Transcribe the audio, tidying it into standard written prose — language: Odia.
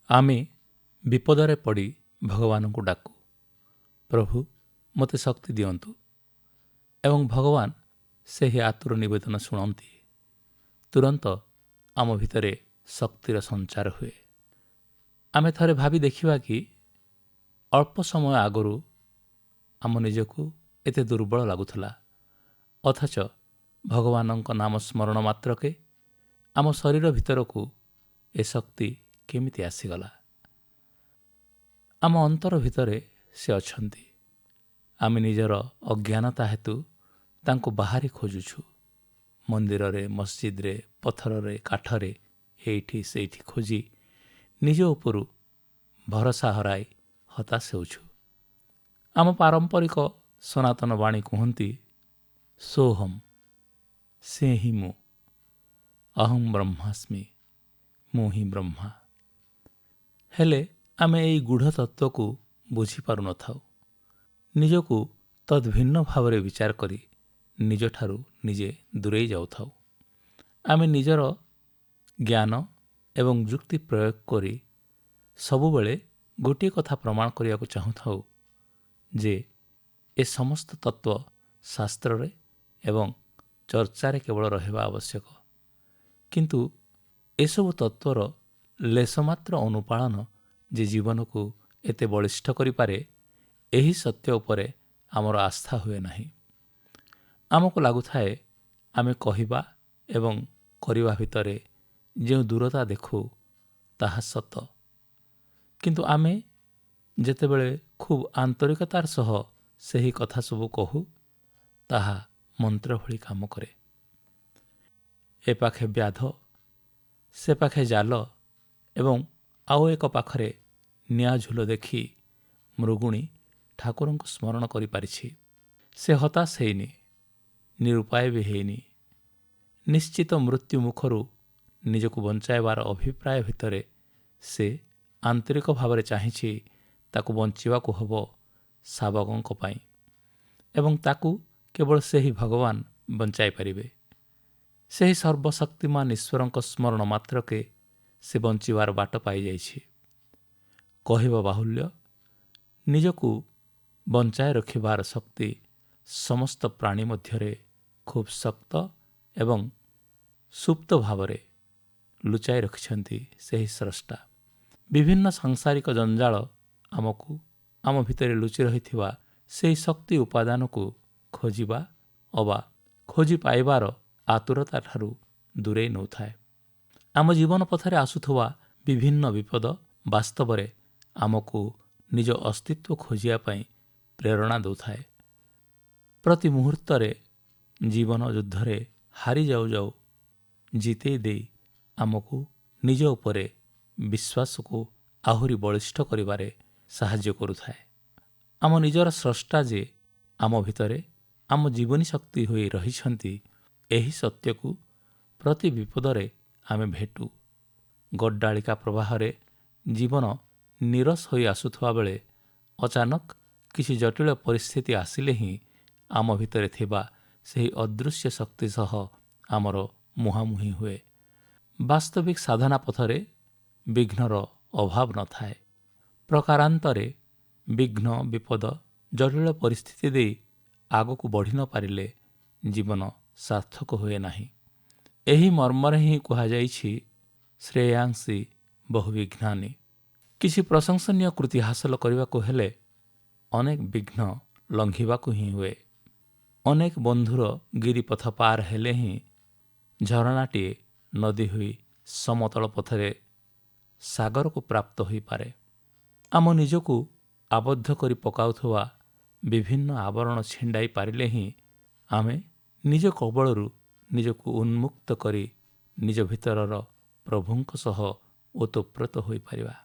ଆମେ ବିପଦରେ ପଡ଼ି ଭଗବାନଙ୍କୁ ଡାକୁ, ପ୍ରଭୁ ମୋତେ ଶକ୍ତି ଦିଅନ୍ତୁ, ଏବଂ ଭଗବାନ ସେହି ଆତୁର ନିବେଦନ ଶୁଣନ୍ତି। ତୁରନ୍ତ ଆମ ଭିତରେ ଶକ୍ତିର ସଞ୍ଚାର ହୁଏ। ଆମେ ଥରେ ଭାବି ଦେଖିବା କି ଅଳ୍ପ ସମୟ ଆଗରୁ ଆମ ନିଜକୁ ଏତେ ଦୁର୍ବଳ ଲାଗୁଥିଲା, ଅଥଚ ଭଗବାନଙ୍କ ନାମ ସ୍ମରଣ ମାତ୍ରକେ ଆମ ଶରୀର ଭିତରକୁ ଏ ଶକ୍ତି କେମିତି ଆସିଗଲା। ଆମ ଅନ୍ତର ଭିତରେ ସେ ଅଛନ୍ତି। ଆମେ ନିଜର ଅଜ୍ଞାନତା ହେତୁ ତାଙ୍କୁ ବାହାରେ ଖୋଜୁଛୁ। ମନ୍ଦିରରେ, ମସଜିଦରେ, ପଥରରେ, କାଠରେ, ଏଇଠି ସେଇଠି ଖୋଜି ନିଜ ଉପରୁ ଭରସା ହରାଇ ହତାଶ ହେଉଛୁ। ଆମ ପାରମ୍ପରିକ ସନାତନ ବାଣୀ କୁହନ୍ତି, ସୋହମ୍, ସେ ହିଁ ମୁଁ, ଅହଂ ବ୍ରହ୍ମାସ୍ମି, ମୁଁ ହିଁ ବ୍ରହ୍ମା। ହେଲେ ଆମେ ଏହି ଗୂଢ଼ ତତ୍ତ୍ୱକୁ ବୁଝିପାରୁନଥାଉ। ନିଜକୁ ତଦ୍ଭିନ୍ନ ଭାବରେ ବିଚାର କରି ନିଜଠାରୁ ନିଜେ ଦୂରେଇ ଯାଉଥାଉ। ଆମେ ନିଜର ଜ୍ଞାନ ଏବଂ ଯୁକ୍ତି ପ୍ରୟୋଗ କରି ସବୁବେଳେ ଗୋଟିଏ କଥା ପ୍ରମାଣ କରିବାକୁ ଚାହୁଁଥାଉ ଯେ ଏ ସମସ୍ତ ତତ୍ତ୍ୱ ଶାସ୍ତ୍ରରେ ଏବଂ ଚର୍ଚ୍ଚାରେ କେବଳ ରହିବା ଆବଶ୍ୟକ। କିନ୍ତୁ ଏସବୁ ତତ୍ତ୍ୱର ଲେଶମାତ୍ର ଅନୁପାଳନ ଯେ ଜୀବନକୁ ଏତେ ବଳିଷ୍ଠ କରିପାରେ, ଏହି ସତ୍ୟ ଉପରେ ଆମର ଆସ୍ଥା ହୁଏ ନାହିଁ। ଆମକୁ ଲାଗୁଥାଏ ଆମେ କହିବା ଏବଂ କରିବା ଭିତରେ ଯେଉଁ ଦୂରତା ଦେଖୁ ତାହା ସତ। କିନ୍ତୁ ଆମେ ଯେତେବେଳେ ଖୁବ୍ ଆନ୍ତରିକତାର ସହ ସେହି କଥା ସବୁ କହୁ, ତାହା ମନ୍ତ୍ର ଭଳି କାମ କରେ। ଏ ପାଖେ ବ୍ୟାଧ, ସେ ପାଖେ ଜାଲ ଏବଂ ଆଉ ଏକ ପାଖରେ ନିଆଁଝୁଲ ଦେଖି ମୃଗୁଣୀ ଠାକୁରଙ୍କୁ ସ୍ମରଣ କରିପାରିଛି। ସେ ହତାଶ ହେଇନି, ନିରୁପାୟ ବି ହେଇନି। ନିଶ୍ଚିତ ମୃତ୍ୟୁ ମୁଖରୁ ନିଜକୁ ବଞ୍ଚାଇବାର ଅଭିପ୍ରାୟ ଭିତରେ ସେ ଆନ୍ତରିକ ଭାବରେ ଚାହିଁଛି ତାକୁ ବଞ୍ଚିବାକୁ ହେବ ଶାବକଙ୍କ ପାଇଁ, ଏବଂ ତାକୁ କେବଳ ସେହି ଭଗବାନ ବଞ୍ଚାଇ ପାରିବେ। ସେହି ସର୍ବଶକ୍ତିମାନ ଈଶ୍ୱରଙ୍କ ସ୍ମରଣ ମାତ୍ରକେ ସେ ବଞ୍ଚିବାର ବାଟ ପାଇଯାଇଛି। କହିବା ବାହୁଲ୍ୟ, ନିଜକୁ ବଞ୍ଚାଇ ରଖିବାର ଶକ୍ତି ସମସ୍ତ ପ୍ରାଣୀ ମଧ୍ୟରେ ଖୁବ୍ ଶକ୍ତ ଏବଂ ସୁପ୍ତ ଭାବରେ ଲୁଚାଇ ରଖିଛନ୍ତି ସେହି ସ୍ରଷ୍ଟା। ବିଭିନ୍ନ ସାଂସାରିକ ଜଞ୍ଜାଳ ଆମକୁ ଆମ ଭିତରେ ଲୁଚି ରହିଥିବା ସେହି ଶକ୍ତି ଉପାଦାନକୁ ଖୋଜିବା ଅବା ଖୋଜି ପାଇବାର ଆତୁରତା ଠାରୁ ଦୂରେଇ ନେଉଥାଏ। ଆମ ଜୀବନ ପଥରେ ଆସୁଥିବା ବିଭିନ୍ନ ବିପଦ ବାସ୍ତବରେ ଆମକୁ ନିଜ ଅସ୍ତିତ୍ୱ ଖୋଜିବା ପାଇଁ ପ୍ରେରଣା ଦେଉଥାଏ। ପ୍ରତି ମୁହୂର୍ତ୍ତରେ ଜୀବନ ଯୁଦ୍ଧରେ ହାରି ଯାଉ ଯାଉ ଜିତେଇ ଦେଇ ଆମକୁ ନିଜ ଉପରେ ବିଶ୍ୱାସକୁ ଆହୁରି ବଳିଷ୍ଠ କରିବାରେ ସାହାଯ୍ୟ କରୁଥାଏ। ଆମ ନିଜର ସ୍ରଷ୍ଟା ଯେ ଆମ ଭିତରେ ଆମ ଜୀବନୀ ଶକ୍ତି ହୋଇ ରହିଛନ୍ତି, ଏହି ସତ୍ୟକୁ ପ୍ରତି ବିପଦରେ ଆମେ ଭେଟୁ। ଗଡ୍ଡାଳିକା ପ୍ରବାହରେ ଜୀବନ ନିରସ ହୋଇ ଆସୁଥିବା ବେଳେ ଅଚାନକ କିଛି ଜଟିଳ ପରିସ୍ଥିତି ଆସିଲେ ହିଁ ଆମ ଭିତରେ ଥିବା ସେହି ଅଦୃଶ୍ୟ ଶକ୍ତି ସହ ଆମର ମୁହାଁମୁହିଁ ହୁଏ। ବାସ୍ତବିକ ସାଧନା ପଥରେ ବିଘ୍ନର ଅଭାବ ନଥାଏ। ପ୍ରକାରାନ୍ତରେ ବିଘ୍ନ, ବିପଦ, ଜଟିଳ ପରିସ୍ଥିତି ଦେଇ ଆଗକୁ ବଢ଼ି ନ ପାରିଲେ ଜୀବନ ସାର୍ଥକ ହୁଏ ନାହିଁ। ଏହି ମର୍ମରେ ହିଁ କୁହାଯାଇଛି, ଶ୍ରେୟାଂସି ବହୁ ବିଘ୍ନାନି। କିଛି ପ୍ରଶଂସନୀୟ କୃତି ହାସଲ କରିବାକୁ ହେଲେ ଅନେକ ବିଘ୍ନ ଲଙ୍ଘିବାକୁ ହିଁ ହୁଏ। ଅନେକ ବନ୍ଧୁର ଗିରିପଥ ପାର ହେଲେ ହିଁ ଝରଣାଟିଏ ନଦୀ ହୋଇ ସମତଳ ପଥରେ ସାଗରକୁ ପ୍ରାପ୍ତ ହୋଇପାରେ। ଆମ ନିଜକୁ ଆବଦ୍ଧ କରି ପକାଉଥିବା ବିଭିନ୍ନ ଆବରଣ ଛିଣ୍ଡାଇ ପାରିଲେ ହିଁ ଆମେ ନିଜ କବଳରୁ ନିଜକୁ ଉନ୍ମୁକ୍ତ କରି ନିଜ ଭିତରର ପ୍ରଭୁଙ୍କ ସହ ଓତପ୍ରୋତ ହୋଇପାରିବା।